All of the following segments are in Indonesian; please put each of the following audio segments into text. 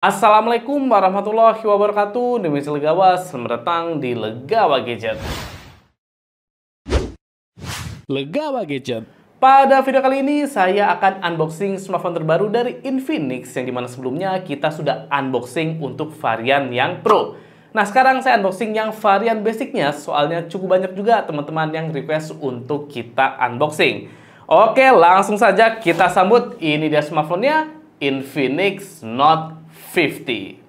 Assalamualaikum warahmatullahi wabarakatuh. Demikian Legawa, selamat datang di Legawa Gadget. Legawa Gadget. Pada video kali ini saya akan unboxing smartphone terbaru dari Infinix yang dimana sebelumnya kita sudah unboxing untuk varian yang Pro. Nah sekarang saya unboxing yang varian basicnya, soalnya cukup banyak juga teman-teman yang request untuk kita unboxing. Oke, langsung saja kita sambut. Ini dia smartphone-nya, Infinix Note 50.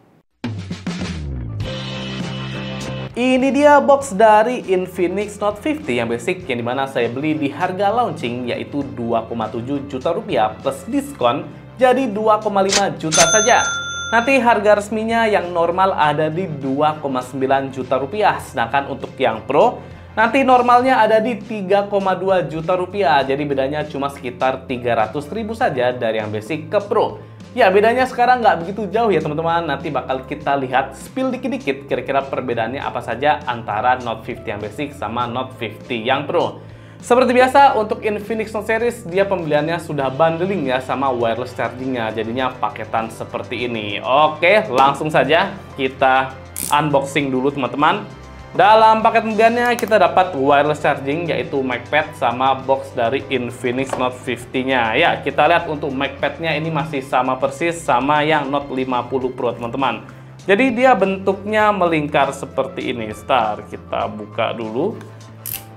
Ini dia box dari Infinix Note 50 yang basic, yang dimana saya beli di harga launching yaitu 2,7 juta rupiah plus diskon jadi 2,5 juta saja. Nanti harga resminya yang normal ada di 2,9 juta rupiah, sedangkan untuk yang Pro nanti normalnya ada di 3,2 juta rupiah. Jadi bedanya cuma sekitar 300.000 saja dari yang basic ke Pro. Ya, bedanya sekarang nggak begitu jauh ya teman-teman. Nanti bakal kita lihat spill dikit-dikit kira-kira perbedaannya apa saja antara Note 50 yang basic sama Note 50 yang Pro. Seperti biasa untuk Infinix Note series dia pembeliannya sudah bundling ya sama wireless chargingnya. Jadinya paketan seperti ini. Oke, langsung saja kita unboxing dulu teman-teman. Dalam paket pembeliannya kita dapat wireless charging yaitu MagPad sama box dari Infinix Note 50-nya. Ya, kita lihat untuk MagPad-nya ini masih sama persis sama yang Note 50 Pro teman-teman. Jadi dia bentuknya melingkar seperti ini. Ntar kita buka dulu.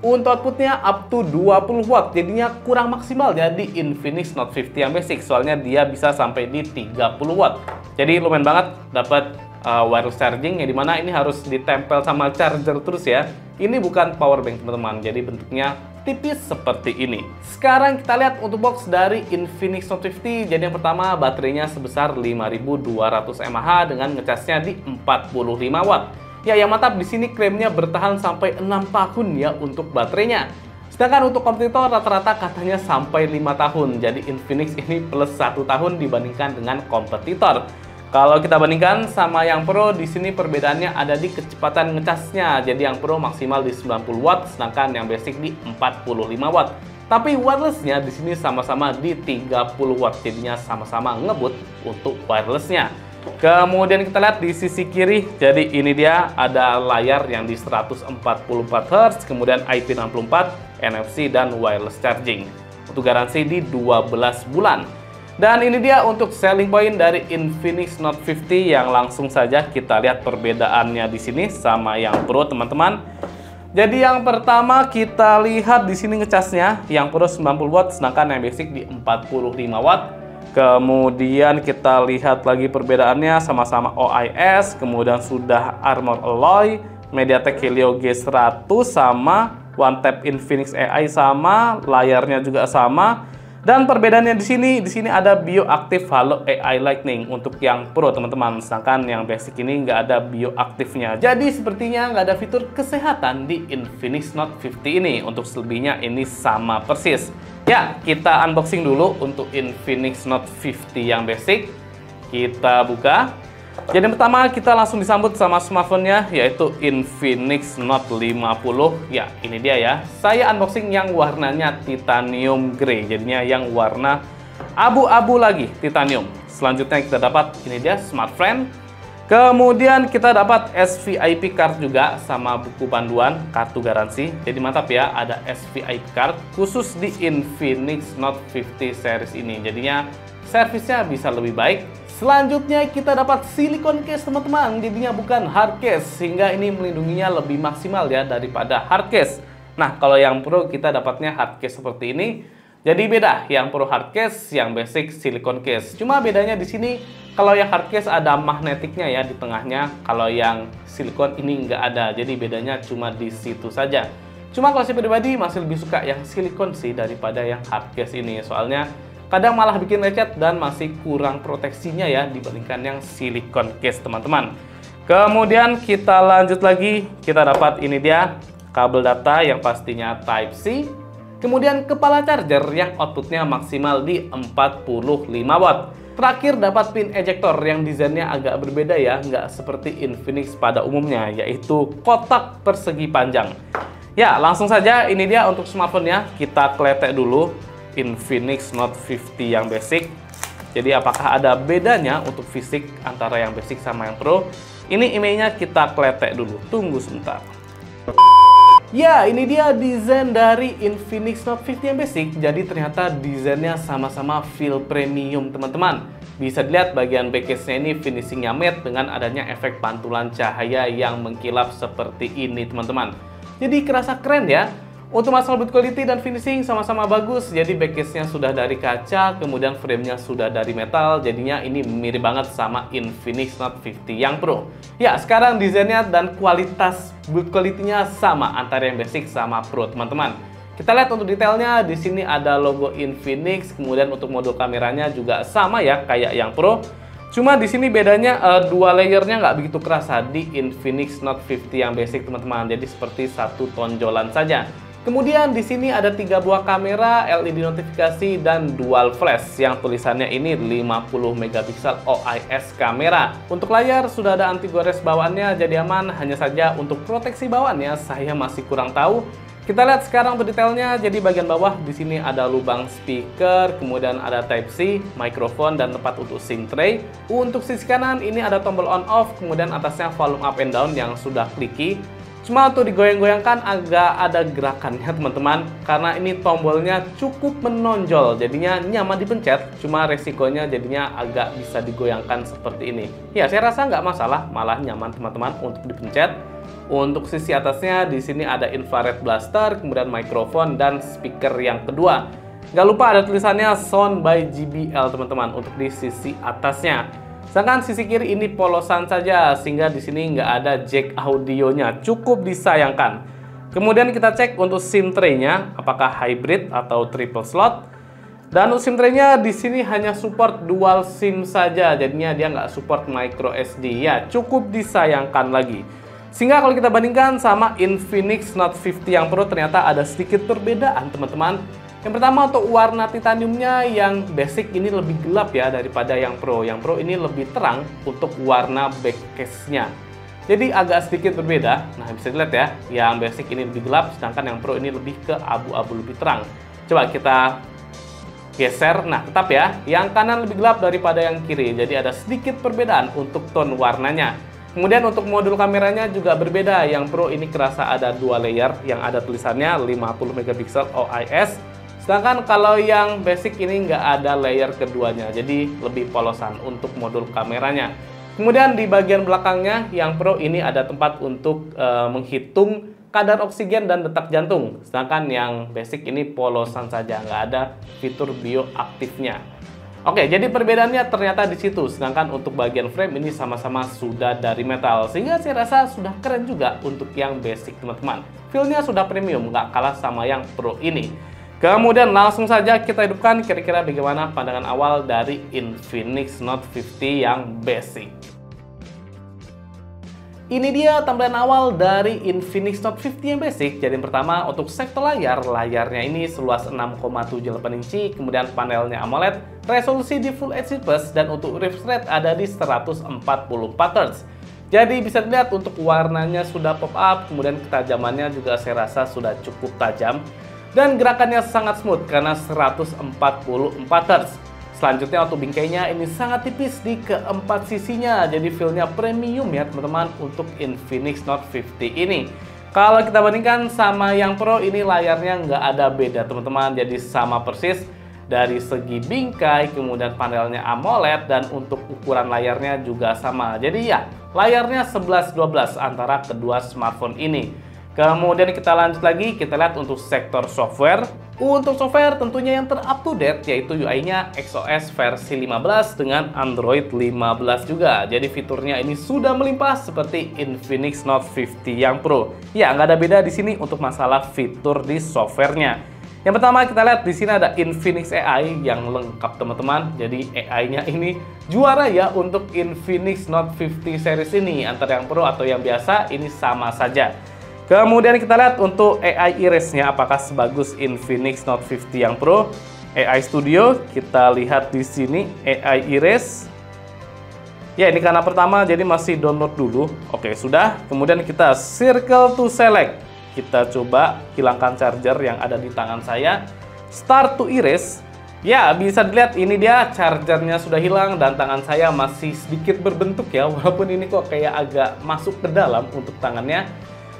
Untuk outputnya up to 20 watt, jadinya kurang maksimal ya di Infinix Note 50 yang basic. Soalnya dia bisa sampai di 30 watt. Jadi lumayan banget dapat wireless charging yang dimana ini harus ditempel sama charger terus ya. Ini bukan power bank teman-teman, jadi bentuknya tipis seperti ini. Sekarang kita lihat untuk box dari Infinix Note 50. Jadi yang pertama baterainya sebesar 5200 mAh dengan ngecasnya di 45 watt. Ya, yang mantap di sini klaimnya bertahan sampai 6 tahun ya untuk baterainya. Sedangkan untuk kompetitor rata-rata katanya sampai 5 tahun. Jadi Infinix ini plus 1 tahun dibandingkan dengan kompetitor. Kalau kita bandingkan sama yang Pro, di sini perbedaannya ada di kecepatan ngecasnya. Jadi yang Pro maksimal di 90 watt, sedangkan yang basic di 45 watt. Tapi wirelessnya di sini sama-sama di 30 watt, jadinya sama-sama ngebut untuk wirelessnya. Kemudian kita lihat di sisi kiri, jadi ini dia ada layar yang di 144 Hz, kemudian IP64, NFC, dan wireless charging. Untuk garansi di 12 bulan. Dan ini dia untuk selling point dari Infinix Note 50 yang langsung saja kita lihat perbedaannya di sini sama yang Pro teman-teman. Jadi yang pertama kita lihat di sini ngecasnya, yang Pro 90 watt sedangkan yang basic di 45 watt. Kemudian kita lihat lagi perbedaannya sama-sama OIS, kemudian sudah Armor Alloy, MediaTek Helio G100 sama One Tap Infinix AI sama, layarnya juga sama. Dan perbedaannya di sini ada bioaktif Halo AI Lightning untuk yang Pro teman-teman, sedangkan yang basic ini nggak ada bioaktifnya. Jadi sepertinya nggak ada fitur kesehatan di Infinix Note 50 ini. Untuk selebihnya ini sama persis. Ya, kita unboxing dulu untuk Infinix Note 50 yang basic. Kita buka. Jadi yang pertama kita langsung disambut sama smartphone-nya yaitu Infinix Note 50. Ya, ini dia ya. Saya unboxing yang warnanya titanium grey. Jadinya yang warna abu-abu lagi, titanium. Selanjutnya kita dapat ini dia Smart Friend. Kemudian kita dapat SVIP card juga sama buku panduan, kartu garansi. Jadi mantap ya, ada SVIP card khusus di Infinix Note 50 series ini. Jadinya servisnya bisa lebih baik. Selanjutnya kita dapat silicone case teman-teman, jadinya bukan hard case, sehingga ini melindunginya lebih maksimal ya daripada hard case. Nah kalau yang Pro kita dapatnya hard case seperti ini, jadi beda, yang Pro hard case, yang basic silicone case. Cuma bedanya di sini kalau yang hard case ada magnetiknya ya di tengahnya, kalau yang silicone ini nggak ada, jadi bedanya cuma di situ saja. Cuma kalau saya pribadi masih lebih suka yang silicone sih daripada yang hard case ini, soalnya kadang malah bikin lecet dan masih kurang proteksinya ya dibandingkan yang silicone case teman-teman. Kemudian kita lanjut lagi, kita dapat ini dia kabel data yang pastinya Type-C. Kemudian kepala charger yang outputnya maksimal di 45 watt. Terakhir dapat pin ejector yang desainnya agak berbeda ya, nggak seperti Infinix pada umumnya, yaitu kotak persegi panjang. Ya, langsung saja ini dia untuk smartphone-nya. Kita kletek dulu Infinix Note 50 yang basic. Jadi apakah ada bedanya untuk fisik antara yang basic sama yang pro? Ini IMEI-nya kita kletek dulu, tunggu sebentar. Ya, ini dia desain dari Infinix Note 50 yang basic. Jadi ternyata desainnya sama-sama feel premium, teman-teman. Bisa dilihat bagian backcase-nya ini finishingnya matte dengan adanya efek pantulan cahaya yang mengkilap seperti ini, teman-teman. Jadi kerasa keren ya. Untuk masalah build quality dan finishing sama-sama bagus. Jadi backcase-nya sudah dari kaca, kemudian frame-nya sudah dari metal. Jadinya ini mirip banget sama Infinix Note 50 yang Pro. Ya, sekarang desainnya dan kualitas build quality-nya sama antara yang basic sama Pro, teman-teman. Kita lihat untuk detailnya, di sini ada logo Infinix, kemudian untuk modul kameranya juga sama ya kayak yang Pro. Cuma di sini bedanya dua layernya nggak begitu kerasa di Infinix Note 50 yang basic, teman-teman. Jadi seperti satu tonjolan saja. Kemudian di sini ada 3 buah kamera, LED notifikasi, dan dual flash yang tulisannya ini 50 megapiksel OIS kamera. Untuk layar sudah ada anti gores bawaannya, jadi aman. Hanya saja untuk proteksi bawaannya saya masih kurang tahu. Kita lihat sekarang untuk detailnya. Jadi bagian bawah di sini ada lubang speaker, kemudian ada Type-C, mikrofon, dan tempat untuk SIM tray. Untuk sisi kanan ini ada tombol on off, kemudian atasnya volume up and down yang sudah clicky. Cuma untuk digoyang-goyangkan agak ada gerakannya, teman-teman, karena ini tombolnya cukup menonjol, jadinya nyaman dipencet, cuma resikonya jadinya agak bisa digoyangkan seperti ini. Ya, saya rasa nggak masalah, malah nyaman, teman-teman, untuk dipencet. Untuk sisi atasnya di sini ada infrared blaster, kemudian mikrofon dan speaker yang kedua. Nggak lupa ada tulisannya Sound by JBL, teman-teman, untuk di sisi atasnya. Sedangkan sisi kiri ini polosan saja, sehingga di sini nggak ada jack audionya, cukup disayangkan. Kemudian kita cek untuk SIM tray-nya, apakah hybrid atau triple slot. Dan untuk SIM tray-nya di sini hanya support dual SIM saja, jadinya dia nggak support micro SD. Ya, cukup disayangkan lagi. Sehingga kalau kita bandingkan sama Infinix Note 50 yang Pro, ternyata ada sedikit perbedaan, teman-teman. Yang pertama untuk warna titaniumnya, yang basic ini lebih gelap ya daripada yang Pro. Yang Pro ini lebih terang untuk warna backcase-nya. Jadi agak sedikit berbeda. Nah, bisa dilihat ya, yang basic ini lebih gelap, sedangkan yang Pro ini lebih ke abu-abu, lebih terang. Coba kita geser. Nah, tetap ya, yang kanan lebih gelap daripada yang kiri. Jadi ada sedikit perbedaan untuk tone warnanya. Kemudian untuk modul kameranya juga berbeda. Yang Pro ini kerasa ada 2 layer yang ada tulisannya 50 megapiksel OIS. Sedangkan kalau yang basic ini nggak ada layer keduanya, jadi lebih polosan untuk modul kameranya. Kemudian di bagian belakangnya, yang Pro ini ada tempat untuk menghitung kadar oksigen dan detak jantung. Sedangkan yang basic ini polosan saja, nggak ada fitur bioaktifnya. Oke, jadi perbedaannya ternyata di situ. Sedangkan untuk bagian frame ini sama-sama sudah dari metal. Sehingga saya rasa sudah keren juga untuk yang basic, teman-teman. Feel-nya sudah premium, nggak kalah sama yang Pro ini. Kemudian langsung saja kita hidupkan kira-kira bagaimana pandangan awal dari Infinix Note 50 yang basic. Ini dia tampilan awal dari Infinix Note 50 yang basic. Jadi yang pertama untuk sektor layar, layarnya ini seluas 6,78 inci, kemudian panelnya AMOLED, resolusi di Full HD+, dan untuk refresh rate ada di 144 Hz. Jadi bisa dilihat untuk warnanya sudah pop up, kemudian ketajamannya juga saya rasa sudah cukup tajam. Dan gerakannya sangat smooth karena 144 Hz. Selanjutnya untuk bingkainya ini sangat tipis di keempat sisinya. Jadi feel-nya premium ya teman-teman untuk Infinix Note 50 ini. Kalau kita bandingkan sama yang Pro, ini layarnya nggak ada beda teman-teman. Jadi sama persis dari segi bingkai, kemudian panelnya AMOLED, dan untuk ukuran layarnya juga sama. Jadi ya, layarnya 11-12 antara kedua smartphone ini. Kemudian kita lanjut lagi, kita lihat untuk sektor software. Untuk software tentunya yang ter-up-to-date yaitu UI-nya XOS versi 15 dengan Android 15 juga. Jadi fiturnya ini sudah melimpah seperti Infinix Note 50 yang Pro. Ya, nggak ada beda di sini untuk masalah fitur di softwarenya. Yang pertama kita lihat di sini ada Infinix AI yang lengkap teman-teman. Jadi AI-nya ini juara ya untuk Infinix Note 50 series ini. Antara yang Pro atau yang biasa ini sama saja. Kemudian kita lihat untuk AI Iris-nya apakah sebagus Infinix Note 50 yang Pro. AI Studio kita lihat di sini AI Iris. Ya, ini karena pertama jadi masih download dulu. Oke, sudah. Kemudian kita circle to select. Kita coba hilangkan charger yang ada di tangan saya. Start to iris. Ya, bisa dilihat ini dia chargernya sudah hilang dan tangan saya masih sedikit berbentuk ya, walaupun ini kok kayak agak masuk ke dalam untuk tangannya.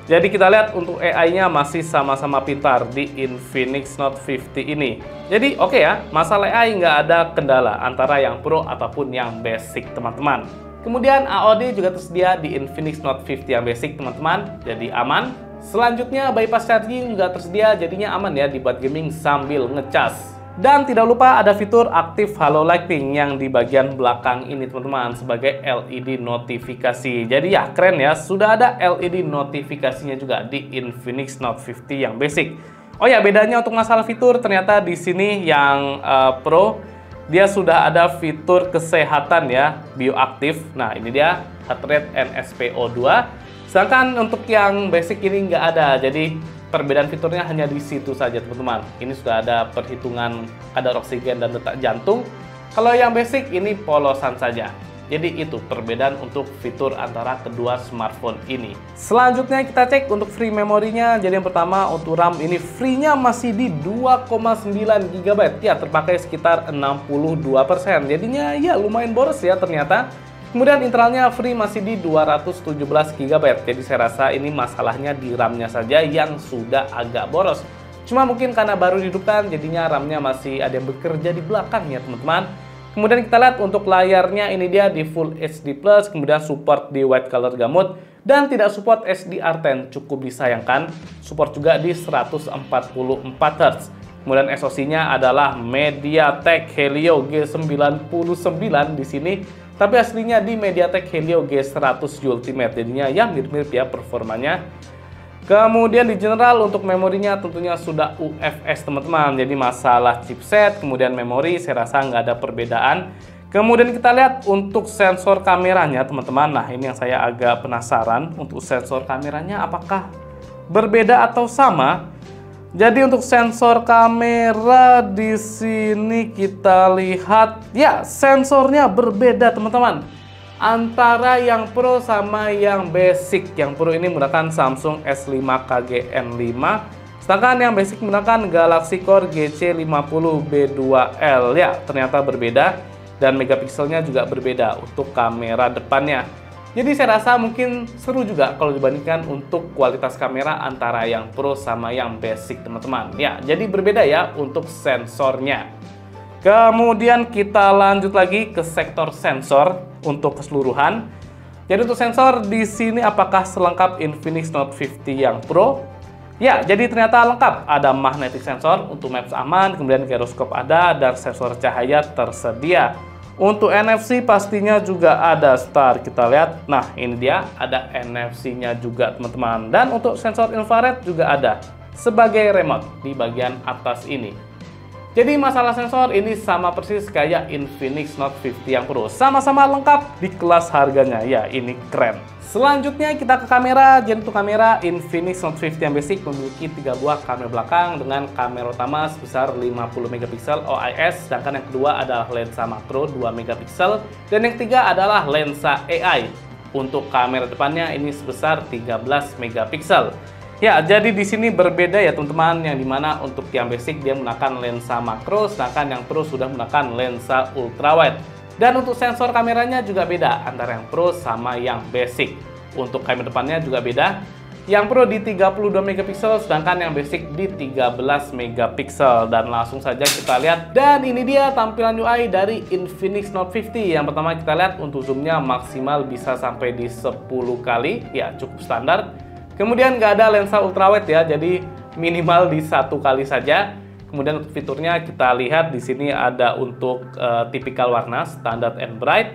Jadi kita lihat untuk AI-nya masih sama-sama pintar di Infinix Note 50 ini. Jadi oke ya, masalah AI nggak ada kendala antara yang Pro ataupun yang basic teman-teman. Kemudian AOD juga tersedia di Infinix Note 50 yang basic teman-teman, jadi aman. Selanjutnya bypass charging juga tersedia, jadinya aman ya dibuat gaming sambil ngecas. Dan tidak lupa ada fitur aktif halo lighting yang di bagian belakang ini teman-teman sebagai LED notifikasi. Jadi ya keren ya, sudah ada LED notifikasinya juga di Infinix Note 50 yang basic. Oh ya, bedanya untuk masalah fitur ternyata di sini yang Pro dia sudah ada fitur kesehatan ya, bioaktif. Nah ini dia heart rate and SpO2. Sedangkan untuk yang basic ini nggak ada, jadi perbedaan fiturnya hanya di situ saja teman-teman. Ini sudah ada perhitungan kadar oksigen dan detak jantung. Kalau yang basic ini polosan saja. Jadi itu perbedaan untuk fitur antara kedua smartphone ini. Selanjutnya kita cek untuk free memorinya. Jadi yang pertama untuk RAM ini free-nya masih di 2,9 GB. Ya terpakai sekitar 62%. Jadinya ya lumayan boros ya ternyata. Kemudian internalnya free masih di 217 GB. Jadi saya rasa ini masalahnya di RAM-nya saja yang sudah agak boros. Cuma mungkin karena baru dihidupkan jadinya RAM-nya masih ada yang bekerja di belakang ya teman-teman. Kemudian kita lihat untuk layarnya ini dia di Full HD+, kemudian support di white color gamut dan tidak support HDR10, cukup disayangkan. Support juga di 144 Hz. Kemudian SoC-nya adalah MediaTek Helio G99 di sini. Tapi aslinya di MediaTek Helio G100 Ultimate, jadinya ya mirip-mirip ya performanya. Kemudian di general untuk memorinya tentunya sudah UFS teman-teman. Jadi masalah chipset, kemudian memori saya rasa nggak ada perbedaan. Kemudian kita lihat untuk sensor kameranya teman-teman. Nah ini yang saya agak penasaran, untuk sensor kameranya apakah berbeda atau sama? Jadi untuk sensor kamera di sini kita lihat ya sensornya berbeda teman-teman antara yang Pro sama yang basic. Yang Pro ini menggunakan Samsung S5 KGN5, sedangkan yang basic menggunakan Galaxy Core GC50B2L. Ya ternyata berbeda dan megapikselnya juga berbeda untuk kamera depannya. Jadi saya rasa mungkin seru juga kalau dibandingkan untuk kualitas kamera antara yang Pro sama yang basic teman-teman. Ya, jadi berbeda ya untuk sensornya. Kemudian kita lanjut lagi ke sektor sensor untuk keseluruhan. Jadi untuk sensor di sini apakah selengkap Infinix Note 50 yang Pro? Ya, jadi ternyata lengkap. Ada magnetic sensor untuk maps aman, kemudian gyroskop ada dan sensor cahaya tersedia. Untuk NFC pastinya juga ada star, kita lihat. Nah ini dia ada NFC-nya juga teman-teman. Dan untuk sensor infrared juga ada sebagai remote di bagian atas ini. Jadi masalah sensor ini sama persis kayak Infinix Note 50 yang Pro. Sama-sama lengkap di kelas harganya. Ya ini keren. Selanjutnya kita ke kamera. Jadi untuk kamera Infinix Note 50 yang basic memiliki 3 buah kamera belakang dengan kamera utama sebesar 50 MP OIS, sedangkan yang kedua adalah lensa makro 2 MP dan yang ketiga adalah lensa AI. Untuk kamera depannya ini sebesar 13 MP. Ya, jadi di sini berbeda ya teman-teman, yang dimana untuk yang basic dia menggunakan lensa makro, sedangkan yang Pro sudah menggunakan lensa ultrawide. Dan untuk sensor kameranya juga beda antara yang Pro sama yang basic. Untuk kamera depannya juga beda. Yang Pro di 32 MP, sedangkan yang basic di 13 MP. Dan langsung saja kita lihat. Dan ini dia tampilan UI dari Infinix Note 50. Yang pertama kita lihat untuk zoomnya maksimal bisa sampai di 10 kali. Ya, cukup standar. Kemudian nggak ada lensa ultrawide ya, jadi minimal di 1 kali saja. Kemudian untuk fiturnya kita lihat di sini ada untuk tipikal warna standard and bright.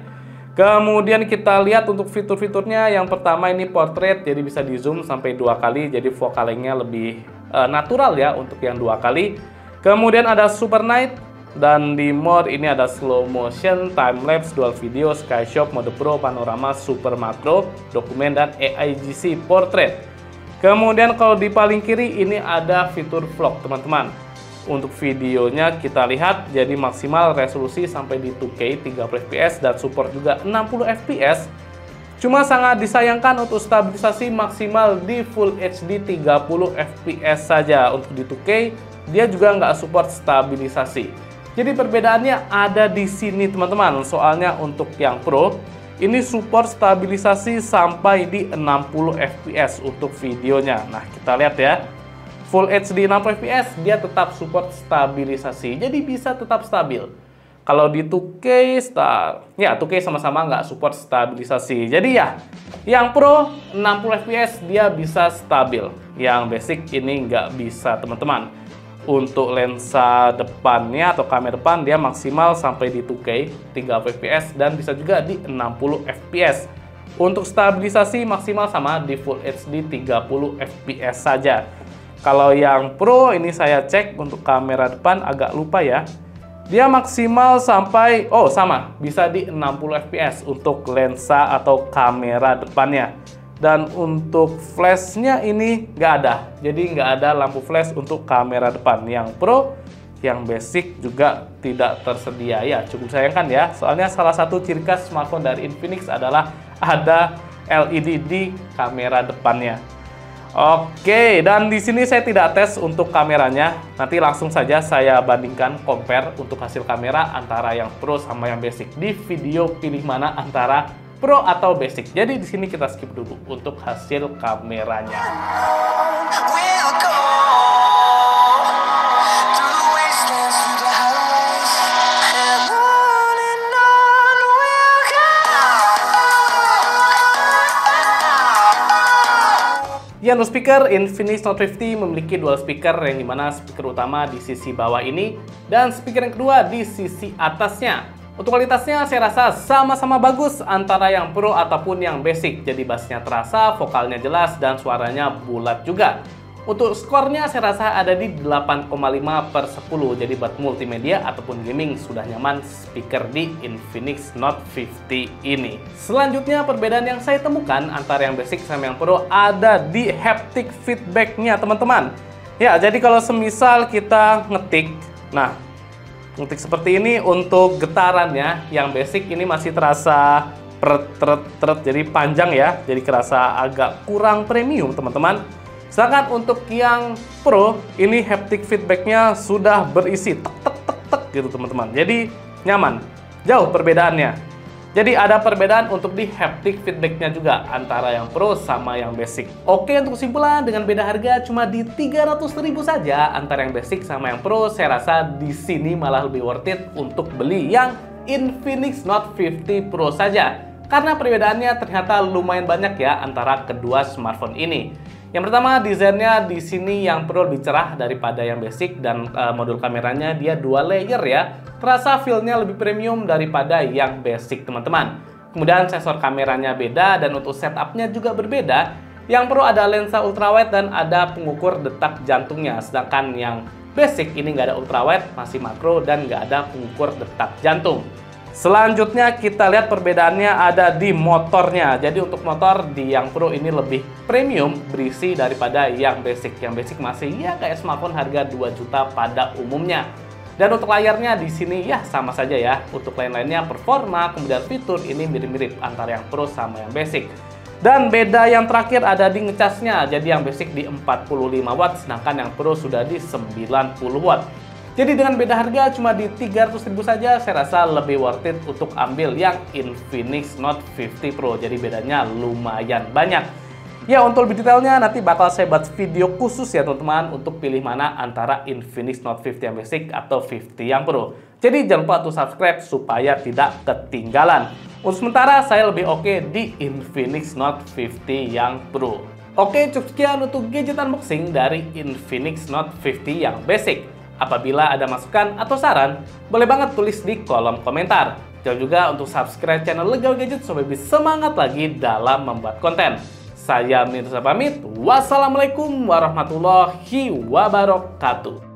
Kemudian kita lihat untuk fitur-fiturnya, yang pertama ini portrait, jadi bisa di zoom sampai 2 kali, jadi focalingnya lebih natural ya untuk yang 2 kali. Kemudian ada super night, dan di mode ini ada slow motion, time lapse, dual video, sky shot, mode pro, panorama, super makro, dokumen, dan AIGC portrait. Kemudian kalau di paling kiri ini ada fitur vlog teman-teman. Untuk videonya kita lihat jadi maksimal resolusi sampai di 2K 30 fps dan support juga 60 fps. Cuma sangat disayangkan untuk stabilisasi maksimal di Full HD 30 fps saja. Untuk di 2K dia juga nggak support stabilisasi. Jadi perbedaannya ada di sini teman-teman. Soalnya untuk yang Pro ini support stabilisasi sampai di 60 fps untuk videonya. Nah, kita lihat ya. Full HD 60 fps dia tetap support stabilisasi. Jadi bisa tetap stabil. Kalau di 2K ya 2K sama-sama nggak support stabilisasi. Jadi ya, yang Pro 60 fps dia bisa stabil. Yang basic ini nggak bisa teman-teman. Untuk lensa depannya atau kamera depan dia maksimal sampai di 2K 30 fps dan bisa juga di 60 fps. Untuk stabilisasi maksimal sama di Full HD 30 fps saja. Kalau yang Pro ini saya cek untuk kamera depan agak lupa ya. Dia maksimal sampai sama bisa di 60 fps untuk lensa atau kamera depannya. Dan untuk flashnya ini nggak ada, jadi nggak ada lampu flash untuk kamera depan. Yang Pro, yang basic juga tidak tersedia ya. Cukup sayangkan ya, soalnya salah satu ciri khas smartphone dari Infinix adalah ada LED di kamera depannya. Oke, dan di sini saya tidak tes untuk kameranya. Nanti langsung saja saya bandingkan compare untuk hasil kamera antara yang Pro sama yang basic di video pilih mana antara Pro atau basic. Jadi di sini kita skip dulu untuk hasil kameranya. Ya, untuk speaker Infinix Note 50 memiliki dual speaker yang dimana speaker utama di sisi bawah ini dan speaker yang kedua di sisi atasnya. Untuk kualitasnya saya rasa sama-sama bagus antara yang Pro ataupun yang basic. Jadi bassnya terasa, vokalnya jelas, dan suaranya bulat juga. Untuk skornya saya rasa ada di 8,5/10. Jadi buat multimedia ataupun gaming sudah nyaman speaker di Infinix Note 50 ini. Selanjutnya perbedaan yang saya temukan antara yang basic sama yang Pro ada di haptic feedback-nya teman-teman. Ya, jadi kalau semisal kita ngetik, ngetik seperti ini untuk getarannya, yang basic ini masih terasa tret, jadi panjang ya, jadi kerasa agak kurang premium teman-teman. Sedangkan untuk yang Pro, ini haptic feedback-nya sudah berisi tek gitu teman-teman. Jadi nyaman, jauh perbedaannya. Jadi ada perbedaan untuk di haptic feedback-nya juga antara yang Pro sama yang basic. Oke, untuk kesimpulan dengan beda harga cuma di 300.000 saja antara yang basic sama yang Pro, saya rasa di sini malah lebih worth it untuk beli yang Infinix Note 50 Pro saja. Karena perbedaannya ternyata lumayan banyak ya antara kedua smartphone ini. Yang pertama, desainnya di sini yang Pro lebih cerah daripada yang basic dan modul kameranya dia dual layer ya. Terasa feel-nya lebih premium daripada yang basic teman-teman. Kemudian sensor kameranya beda dan untuk setup-nya juga berbeda. Yang Pro ada lensa ultrawide dan ada pengukur detak jantungnya. Sedangkan yang basic ini nggak ada ultrawide, masih makro dan nggak ada pengukur detak jantung. Selanjutnya kita lihat perbedaannya ada di motornya. Jadi untuk motor di yang Pro ini lebih premium berisi daripada yang basic. Yang basic masih ya kayak smartphone harga 2 juta pada umumnya. Dan untuk layarnya di sini ya sama saja ya. Untuk lain-lainnya performa, kemudian fitur ini mirip-mirip antara yang Pro sama yang basic. Dan beda yang terakhir ada di ngecasnya. Jadi yang basic di 45 watt sedangkan yang Pro sudah di 90 watt. Jadi dengan beda harga cuma di 300.000 saja, saya rasa lebih worth it untuk ambil yang Infinix Note 50 Pro. Jadi bedanya lumayan banyak. Ya, untuk lebih detailnya nanti bakal saya buat video khusus ya teman-teman untuk pilih mana antara Infinix Note 50 yang basic atau 50 yang Pro. Jadi jangan lupa untuk subscribe supaya tidak ketinggalan. Untuk sementara saya lebih oke di Infinix Note 50 yang Pro. Oke, cukup sekian untuk gadget unboxing dari Infinix Note 50 yang basic. Apabila ada masukan atau saran, boleh banget tulis di kolom komentar. Jangan juga untuk subscribe channel Legal Gadget supaya lebih semangat lagi dalam membuat konten. Saya Mirza pamit. Wassalamualaikum warahmatullahi wabarakatuh.